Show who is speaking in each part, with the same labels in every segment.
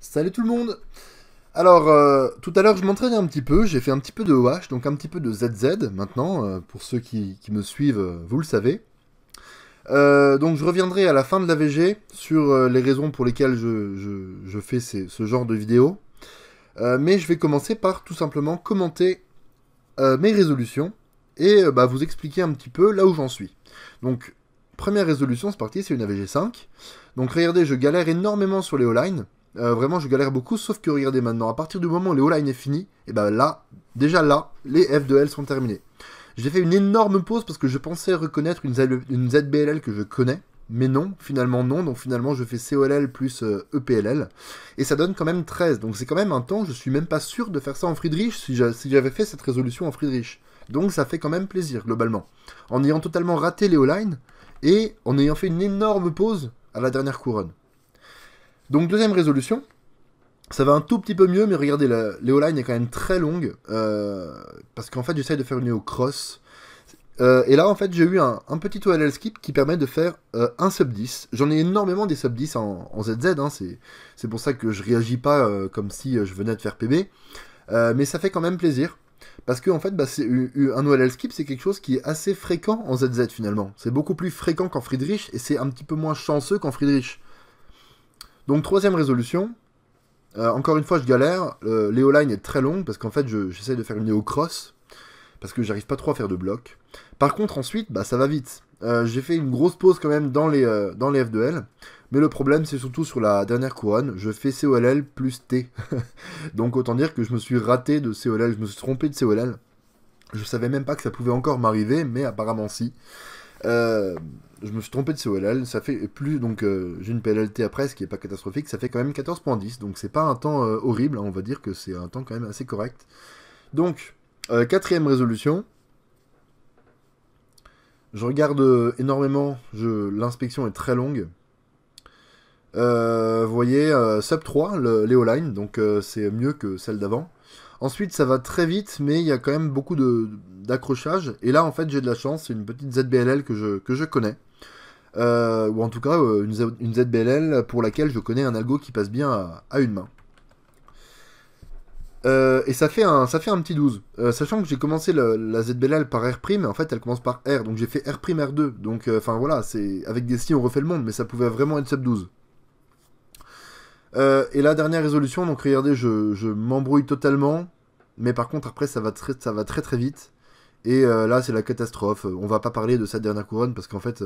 Speaker 1: Salut tout le monde. Alors, tout à l'heure je m'entraînais un petit peu, j'ai fait un petit peu de OH, donc un petit peu de ZZ maintenant, pour ceux qui me suivent, vous le savez. Donc je reviendrai à la fin de la VG sur les raisons pour lesquelles je fais ce genre de vidéos. Mais je vais commencer par tout simplement commenter mes résolutions et vous expliquer un petit peu là où j'en suis. Donc, première résolution, c'est parti, c'est une AVG 5. Donc regardez, je galère énormément sur les O-line. Vraiment, je galère beaucoup, sauf que regardez maintenant, à partir du moment où les O-line est fini, et ben là, déjà là, les F2L sont terminés. J'ai fait une énorme pause parce que je pensais reconnaître une ZBLL que je connais, mais non, finalement non, donc finalement je fais COLL plus EPLL, et ça donne quand même 13, donc c'est quand même un temps, je suis même pas sûr de faire ça en Friedrich si j'avais fait cette résolution en Friedrich. Donc ça fait quand même plaisir, globalement. En ayant totalement raté les O-line, et en ayant fait une énorme pause à la dernière couronne. Donc deuxième résolution, ça va un tout petit peu mieux, mais regardez, la Line est quand même très longue, parce qu'en fait j'essaye de faire une cross. Et là en fait j'ai eu un petit OLL skip qui permet de faire un sub 10. J'en ai énormément des sub 10 en ZZ, hein, c'est pour ça que je réagis pas comme si je venais de faire PB. Mais ça fait quand même plaisir. Parce que en fait, un OLL skip, c'est quelque chose qui est assez fréquent en ZZ finalement. C'est beaucoup plus fréquent qu'en Friedrich, et c'est un petit peu moins chanceux qu'en Friedrich. Donc troisième résolution, encore une fois je galère, Léo Line est très longue parce qu'en fait j'essaie de faire une néo cross, parce que j'arrive pas trop à faire de bloc. Par contre ensuite, ça va vite. J'ai fait une grosse pause quand même dans les F2L, mais le problème c'est surtout sur la dernière couronne, je fais COLL plus T. Donc autant dire que je me suis raté de COLL, je me suis trompé de COLL. Je savais même pas que ça pouvait encore m'arriver, mais apparemment si. Je me suis trompé de COLL, ça fait plus, donc j'ai une PLLT après, ce qui est pas catastrophique, ça fait quand même 14.10, donc c'est pas un temps horrible, hein, on va dire que c'est un temps quand même assez correct. Donc, quatrième résolution, je regarde énormément, l'inspection est très longue. Vous voyez, sub 3, Léo Line, donc c'est mieux que celle d'avant. Ensuite, ça va très vite, mais il y a quand même beaucoup d'accrochage. Et là, en fait, j'ai de la chance, c'est une petite ZBLL que je connais. Ou en tout cas, une ZBLL pour laquelle je connais un algo qui passe bien à une main. Et ça fait un petit 12. Sachant que j'ai commencé la ZBLL par R', mais en fait, elle commence par R. Donc j'ai fait R', R2. Donc, enfin voilà, c'est avec des si on refait le monde, mais ça pouvait vraiment être sub 12. Et la dernière résolution, donc regardez, je m'embrouille totalement, mais par contre après ça va très très vite, et là c'est la catastrophe. On va pas parler de cette dernière couronne parce qu'en fait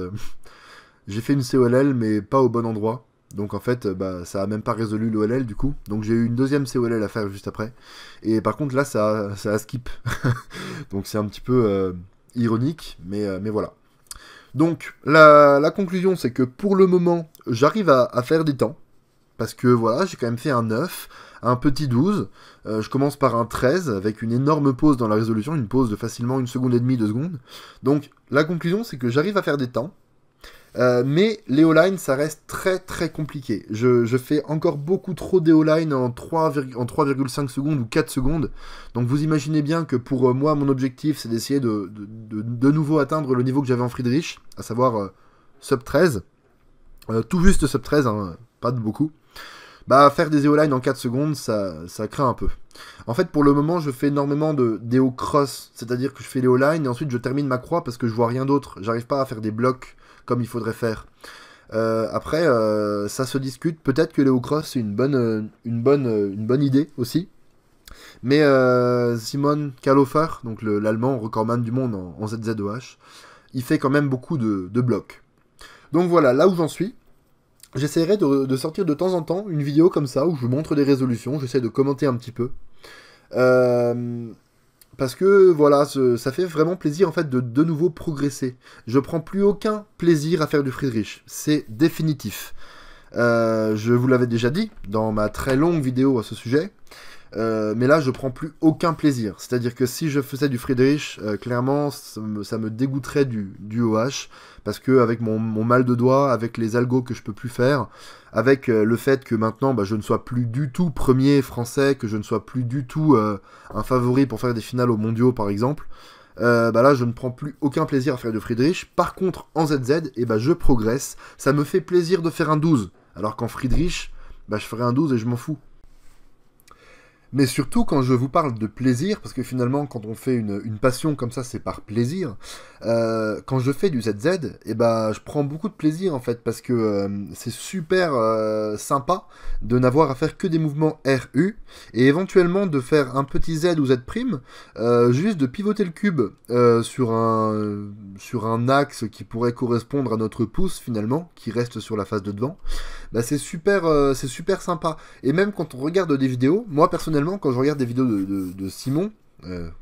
Speaker 1: j'ai fait une COLL mais pas au bon endroit, donc en fait ça a même pas résolu l'OLL du coup, donc j'ai eu une deuxième COLL à faire juste après, et par contre là ça a skip, donc c'est un petit peu ironique, mais voilà. Donc la conclusion c'est que pour le moment j'arrive à faire des temps, parce que voilà, j'ai quand même fait un 9, un petit 12, je commence par un 13, avec une énorme pause dans la résolution, une pause de facilement 1 seconde et demie, 2 secondes. Donc la conclusion, c'est que j'arrive à faire des temps, mais les O-line, ça reste très très compliqué. Je fais encore beaucoup trop des O-line en 3,5 secondes ou 4 secondes, donc vous imaginez bien que pour moi, mon objectif, c'est d'essayer de nouveau atteindre le niveau que j'avais en Friedrich, à savoir sub 13, tout juste sub 13, hein, pas de beaucoup. Faire des EO-line en 4 secondes, ça craint un peu. En fait, pour le moment, je fais énormément d'EO cross, c'est-à-dire que je fais les O-line et ensuite je termine ma croix parce que je vois rien d'autre. J'arrive pas à faire des blocs comme il faudrait faire. Après, ça se discute. Peut-être que les cross c'est une bonne idée aussi. Mais Simon Kalhofer, donc l'allemand recordman du monde en ZZOH, il fait quand même beaucoup de blocs. Donc voilà, là où j'en suis. J'essaierai de sortir de temps en temps une vidéo comme ça où je vous montre des résolutions, j'essaie de commenter un petit peu. Parce que voilà, ça fait vraiment plaisir en fait de nouveau progresser. Je prends plus aucun plaisir à faire du Friedrich, c'est définitif. Je vous l'avais déjà dit dans ma très longue vidéo à ce sujet. Mais là, je prends plus aucun plaisir. C'est-à-dire que si je faisais du Friedrich, clairement, ça me dégoûterait du OH. Parce que avec mon mal de doigt, avec les algos que je peux plus faire, avec le fait que maintenant, je ne sois plus du tout premier français, que je ne sois plus du tout un favori pour faire des finales aux mondiaux, par exemple, là, je ne prends plus aucun plaisir à faire du Friedrich. Par contre, en ZZ, je progresse. Ça me fait plaisir de faire un 12. Alors qu'en Friedrich, bah je ferai un 12 et je m'en fous. Mais surtout quand je vous parle de plaisir, parce que finalement quand on fait une passion comme ça c'est par plaisir, quand je fais du ZZ, et bah, je prends beaucoup de plaisir en fait, parce que c'est super sympa de n'avoir à faire que des mouvements RU, et éventuellement de faire un petit Z ou Z', juste de pivoter le cube sur un axe qui pourrait correspondre à notre pouce finalement, qui reste sur la face de devant. Bah, c'est super sympa. Et même quand on regarde des vidéos, moi personnellement, quand je regarde des vidéos de Simon,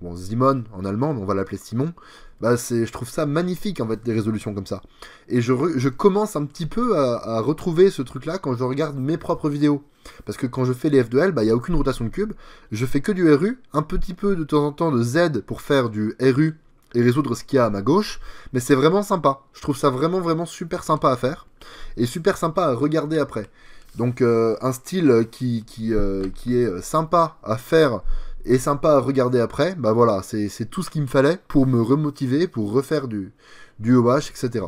Speaker 1: bon, Simon en allemand, mais on va l'appeler Simon, bah je trouve ça magnifique en fait, des résolutions comme ça. Et je commence un petit peu à retrouver ce truc-là quand je regarde mes propres vidéos. Parce que quand je fais les F2L, bah, il n'y a aucune rotation de cube, je fais que du RU, un petit peu de temps en temps de Z pour faire du RU et résoudre ce qu'il y a à ma gauche, mais c'est vraiment sympa. Je trouve ça vraiment super sympa à faire, et super sympa à regarder après. Donc un style qui est sympa à faire et sympa à regarder après, bah voilà, c'est tout ce qu'il me fallait pour me remotiver, pour refaire du OH, etc.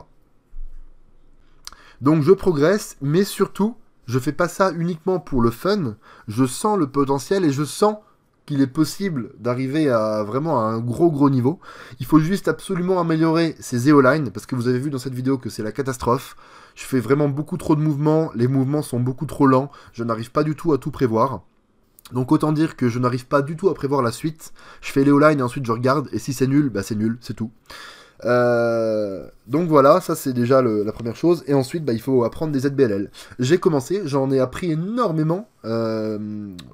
Speaker 1: Donc je progresse, mais surtout, je fais pas ça uniquement pour le fun, je sens le potentiel et je sens qu'il est possible d'arriver à vraiment à un gros niveau. Il faut juste absolument améliorer ses éolines, parce que vous avez vu dans cette vidéo que c'est la catastrophe. Je fais vraiment beaucoup trop de mouvements, les mouvements sont beaucoup trop lents, je n'arrive pas du tout à tout prévoir. Donc autant dire que je n'arrive pas du tout à prévoir la suite. Je fais l'éoline et ensuite je regarde, et si c'est nul, bah c'est nul, c'est tout. Donc voilà, ça c'est déjà la première chose. Et ensuite, bah, il faut apprendre des ZBLL. J'ai commencé, j'en ai appris énormément.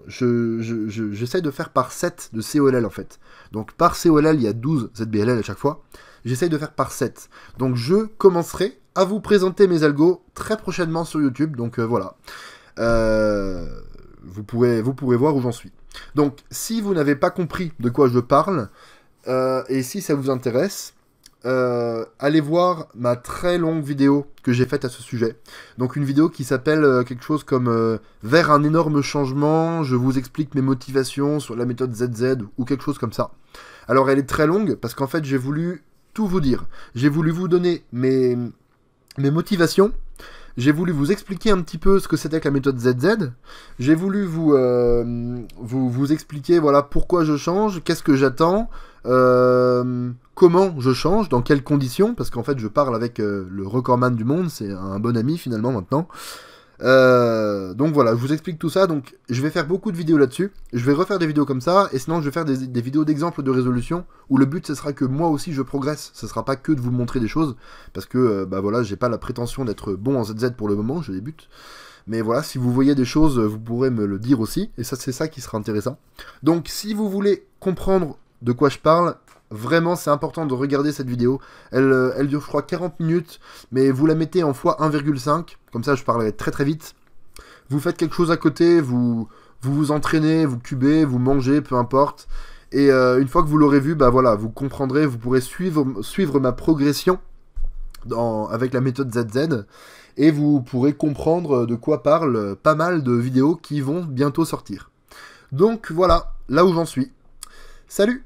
Speaker 1: J'essaie de faire par 7 de COLL en fait. Donc par COLL, il y a 12 ZBLL à chaque fois. J'essaie de faire par 7. Donc je commencerai à vous présenter mes algos très prochainement sur YouTube. Donc voilà. Vous pourrez voir où j'en suis. Donc si vous n'avez pas compris de quoi je parle, et si ça vous intéresse, allez voir ma très longue vidéo que j'ai faite à ce sujet. Donc une vidéo qui s'appelle quelque chose comme vers un énorme changement, je vous explique mes motivations sur la méthode ZZ ou quelque chose comme ça. Alors elle est très longue parce qu'en fait j'ai voulu tout vous dire. J'ai voulu vous donner mes motivations. J'ai voulu vous expliquer un petit peu ce que c'était que la méthode ZZ. J'ai voulu vous expliquer voilà pourquoi je change, qu'est-ce que j'attends, comment je change, dans quelles conditions, parce qu'en fait je parle avec le recordman du monde, c'est un bon ami finalement maintenant. Donc voilà, je vous explique tout ça, donc je vais faire beaucoup de vidéos là-dessus, je vais refaire des vidéos comme ça, et sinon je vais faire des vidéos d'exemples de résolution, où le but ce sera que moi aussi je progresse, ce sera pas que de vous montrer des choses, parce que bah voilà, j'ai pas la prétention d'être bon en ZZ pour le moment, je débute, mais voilà, si vous voyez des choses, vous pourrez me le dire aussi, et ça c'est ça qui sera intéressant. Donc si vous voulez comprendre de quoi je parle, vraiment c'est important de regarder cette vidéo. Elle dure je crois 40 minutes, mais vous la mettez en x1,5, comme ça je parlerai très vite. Vous faites quelque chose à côté, vous entraînez, vous cubez, vous mangez, peu importe. Et une fois que vous l'aurez vu, bah voilà, vous comprendrez, vous pourrez suivre ma progression avec la méthode ZZ. Et vous pourrez comprendre de quoi parlent pas mal de vidéos qui vont bientôt sortir. Donc voilà, là où j'en suis. Salut!